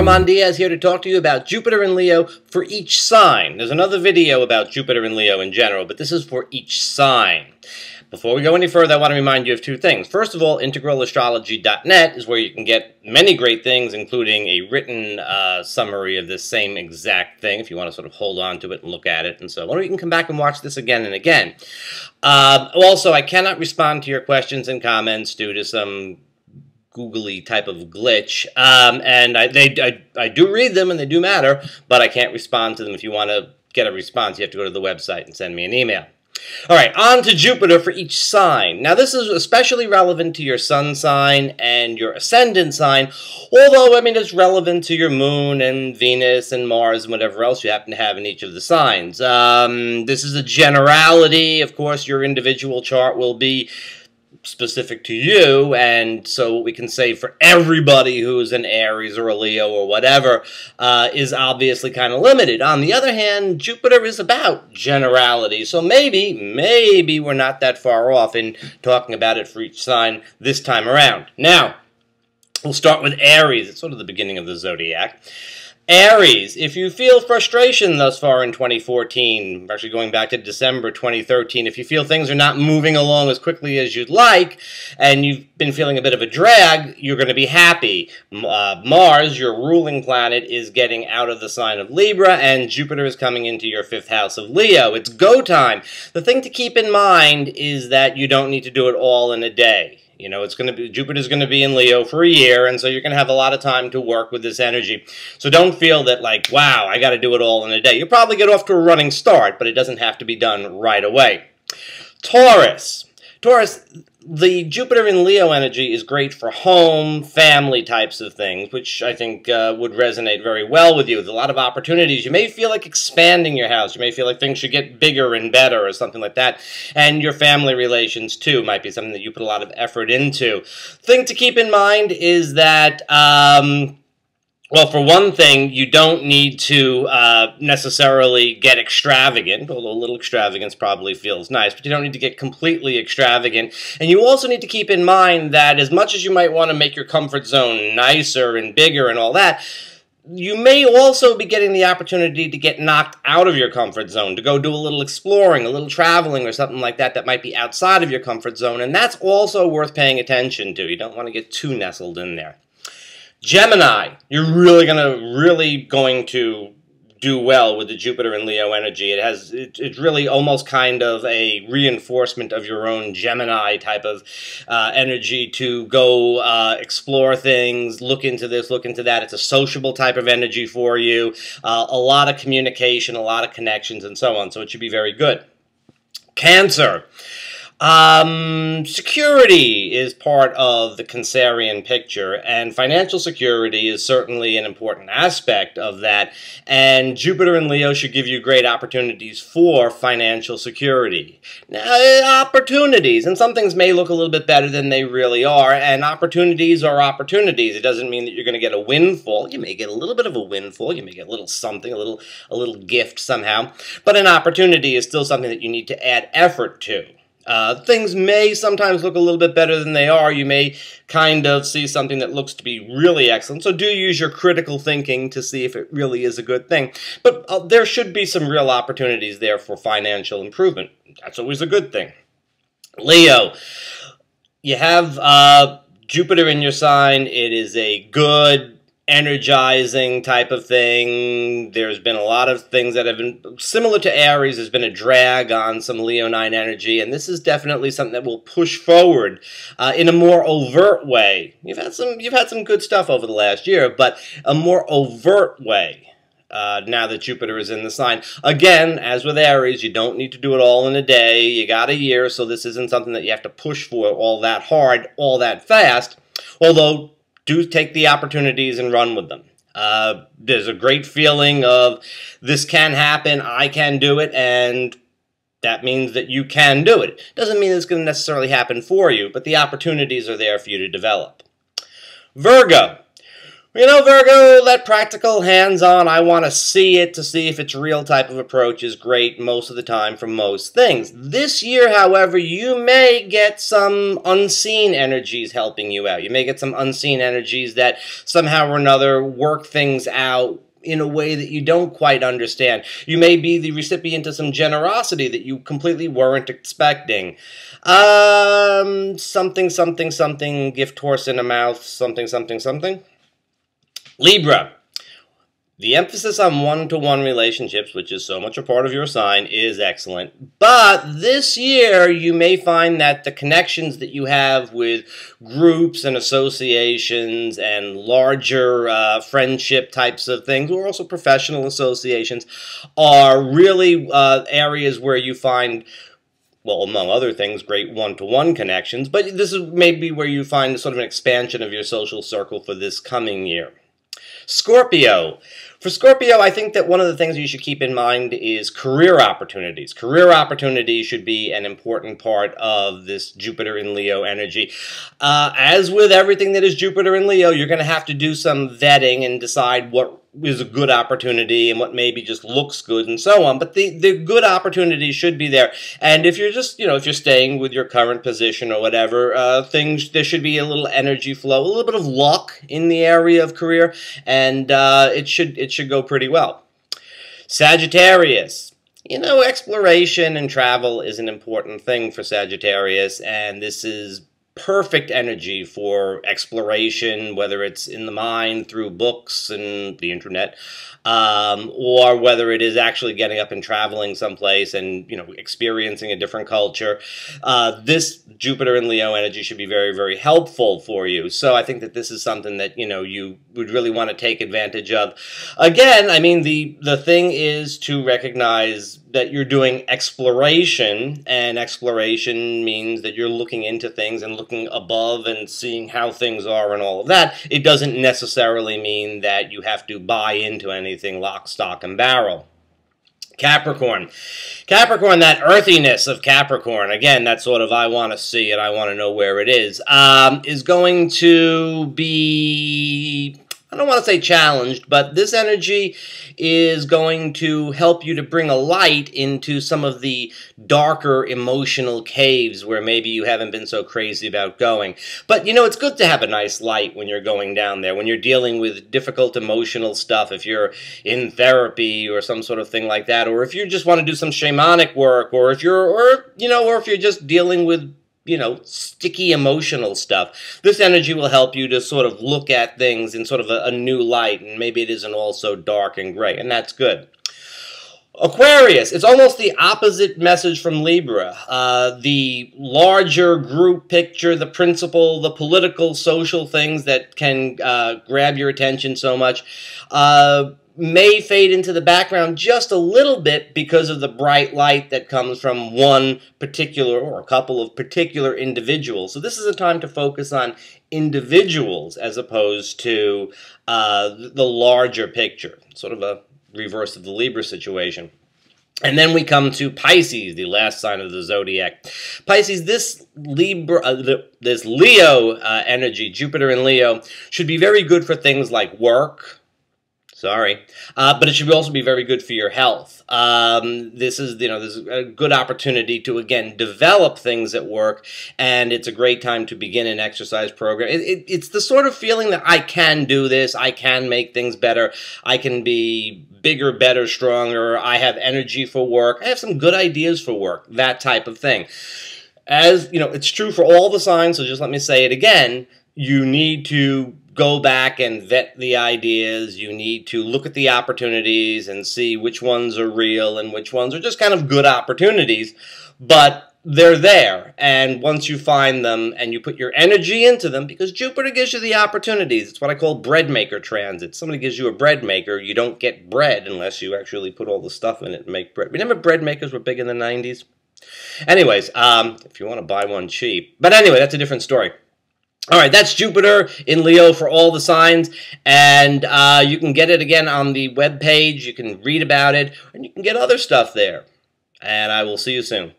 Armand Diaz here to talk to you about Jupiter and Leo for each sign. There's another video about Jupiter and Leo in general, but this is for each sign. Before we go any further, I want to remind you of two things. First of all, integralastrology.net is where you can get many great things, including a written summary of this same exact thing, if you want to sort of hold on to it and look at it and so on. Or you can come back and watch this again and again. Also, I cannot respond to your questions and comments due to some googly type of glitch, and I do read them and they do matter, but I can't respond to them. If you want to get a response, you have to go to the website and send me an email. All right, on to Jupiter for each sign. Now, this is especially relevant to your sun sign and your ascendant sign, although, I mean, it's relevant to your moon and Venus and Mars and whatever else you happen to have in each of the signs. This is a generality. Of course, your individual chart will be specific to you, and so what we can say for everybody who's an Aries or a Leo or whatever is obviously kind of limited. On the other hand, Jupiter is about generality, so maybe we're not that far off in talking about it for each sign this time around. Now, we'll start with Aries. It's sort of the beginning of the zodiac. Aries, if you feel frustration thus far in 2014, actually going back to December 2013, if you feel things are not moving along as quickly as you'd like, and you've been feeling a bit of a drag, you're going to be happy. Mars, your ruling planet, is getting out of the sign of Libra, and Jupiter is coming into your 5th house of Leo. It's go time. The thing to keep in mind is that you don't need to do it all in a day. You know, Jupiter's going to be in Leo for a year, and so you're going to have a lot of time to work with this energy. So don't feel that, like, wow, I got to do it all in a day. You'll probably get off to a running start, but it doesn't have to be done right away. Taurus. Taurus, the Jupiter in Leo energy is great for home, family types of things, which I think would resonate very well with you. There's a lot of opportunities. You may feel like expanding your house. You may feel like things should get bigger and better or something like that. And your family relations, too, might be something that you put a lot of effort into. Thing to keep in mind is that well, for one thing, you don't need to necessarily get extravagant, although a little extravagance probably feels nice, but you don't need to get completely extravagant. And you also need to keep in mind that as much as you might want to make your comfort zone nicer and bigger and all that, you may also be getting the opportunity to get knocked out of your comfort zone, to go do a little exploring, a little traveling or something like that that might be outside of your comfort zone, and that's also worth paying attention to. You don't want to get too nestled in there. Gemini, you're really going to do well with the Jupiter and Leo energy. It's really almost kind of a reinforcement of your own Gemini type of energy to go explore things, look into this, look into that. It's a sociable type of energy for you, a lot of communication, a lot of connections, and so on. So it should be very good. Cancer. Security is part of the Cancerian picture, and financial security is certainly an important aspect of that, and Jupiter and Leo should give you great opportunities for financial security. Now, opportunities, and some things may look a little bit better than they really are, and opportunities are opportunities. It doesn't mean that you're going to get a windfall. You may get a little bit of a windfall, you may get a little something, a little gift somehow, but an opportunity is still something that you need to add effort to. Things may sometimes look a little bit better than they are. You may kind of see something that looks to be really excellent. So do use your critical thinking to see if it really is a good thing. But there should be some real opportunities there for financial improvement. That's always a good thing. Leo, you have Jupiter in your sign. It is a good, energizing type of thing. There's been a lot of things that have been similar to Aries. There's been a drag on some Leonine energy, and this is definitely something that will push forward in a more overt way. You've had some good stuff over the last year, but a more overt way. Now that Jupiter is in the sign. Again, as with Aries, you don't need to do it all in a day. You got a year, so this isn't something that you have to push for all that hard, all that fast, although do take the opportunities and run with them. There's a great feeling of this can happen, I can do it, and that means that you can do it. Doesn't mean it's going to necessarily happen for you, but the opportunities are there for you to develop. Virgo. You know, Virgo, that practical, hands-on, I want to see it to see if it's real type of approach is great most of the time for most things. This year, however, you may get some unseen energies helping you out. You may get some unseen energies that somehow or another work things out in a way that you don't quite understand. You may be the recipient of some generosity that you completely weren't expecting. Something, something, something, gift horse in a mouth, something, something, something. Libra, the emphasis on one-to-one relationships, which is so much a part of your sign, is excellent. But this year, you may find that the connections that you have with groups and associations and larger friendship types of things, or also professional associations, are really areas where you find, well, among other things, great one-to-one connections. But this is maybe where you find sort of an expansion of your social circle for this coming year. Scorpio. For Scorpio, I think that one of the things you should keep in mind is career opportunities. Career opportunities should be an important part of this Jupiter in Leo energy. As with everything that is Jupiter in Leo, you're going to have to do some vetting and decide what is a good opportunity and what maybe just looks good and so on. But the good opportunities should be there. And if you're just, if you're staying with your current position or whatever, there should be a little energy flow, a little bit of luck in the area of career, and it should go pretty well. Sagittarius. Exploration and travel is an important thing for Sagittarius, and this is perfect energy for exploration, whether it's in the mind through books and the internet, or whether it is actually getting up and traveling someplace and, experiencing a different culture. This Jupiter in Leo energy should be very, very helpful for you. So I think that this is something that, you would really want to take advantage of. Again, I mean, the thing is to recognize that you're doing exploration, and exploration means that you're looking into things and looking above and seeing how things are and all of that. It doesn't necessarily mean that you have to buy into anything lock, stock, and barrel. Capricorn. Capricorn, that earthiness of Capricorn, again, that sort of I want to see it, I want to know where it is going to be, I don't want to say challenged, but this energy is going to help you to bring a light into some of the darker emotional caves where maybe you haven't been so crazy about going. But, it's good to have a nice light when you're going down there, when you're dealing with difficult emotional stuff, if you're in therapy or some sort of thing like that, or if you just want to do some shamanic work, or if you're just dealing with sticky emotional stuff. This energy will help you to sort of look at things in sort of a new light, and maybe it isn't all so dark and gray, and that's good. Aquarius, it's almost the opposite message from Libra. The larger group picture, the principle, the political, social things that can grab your attention so much, may fade into the background just a little bit because of the bright light that comes from one particular or a couple of particular individuals. So this is a time to focus on individuals as opposed to the larger picture, sort of a reverse of the Libra situation. And then we come to Pisces, the last sign of the zodiac. Pisces, this Leo energy, Jupiter in Leo, should be very good for things like work. But it should also be very good for your health. This is a good opportunity to, again, develop things at work, and it's a great time to begin an exercise program. It's the sort of feeling that I can do this, I can make things better, I can be bigger, better, stronger, I have energy for work, I have some good ideas for work, that type of thing. As, it's true for all the signs, so just let me say it again, you need to go back and vet the ideas. You need to look at the opportunities and see which ones are real and which ones are just kind of good opportunities, but they're there. And once you find them and you put your energy into them, because Jupiter gives you the opportunities. It's what I call bread maker transit. Somebody gives you a bread maker, you don't get bread unless you actually put all the stuff in it and make bread. Remember bread makers were big in the 90s? Anyways, if you want to buy one cheap. But anyway, that's a different story. All right, that's Jupiter in Leo for all the signs, and you can get it again on the webpage. You can read about it, and you can get other stuff there. And I will see you soon.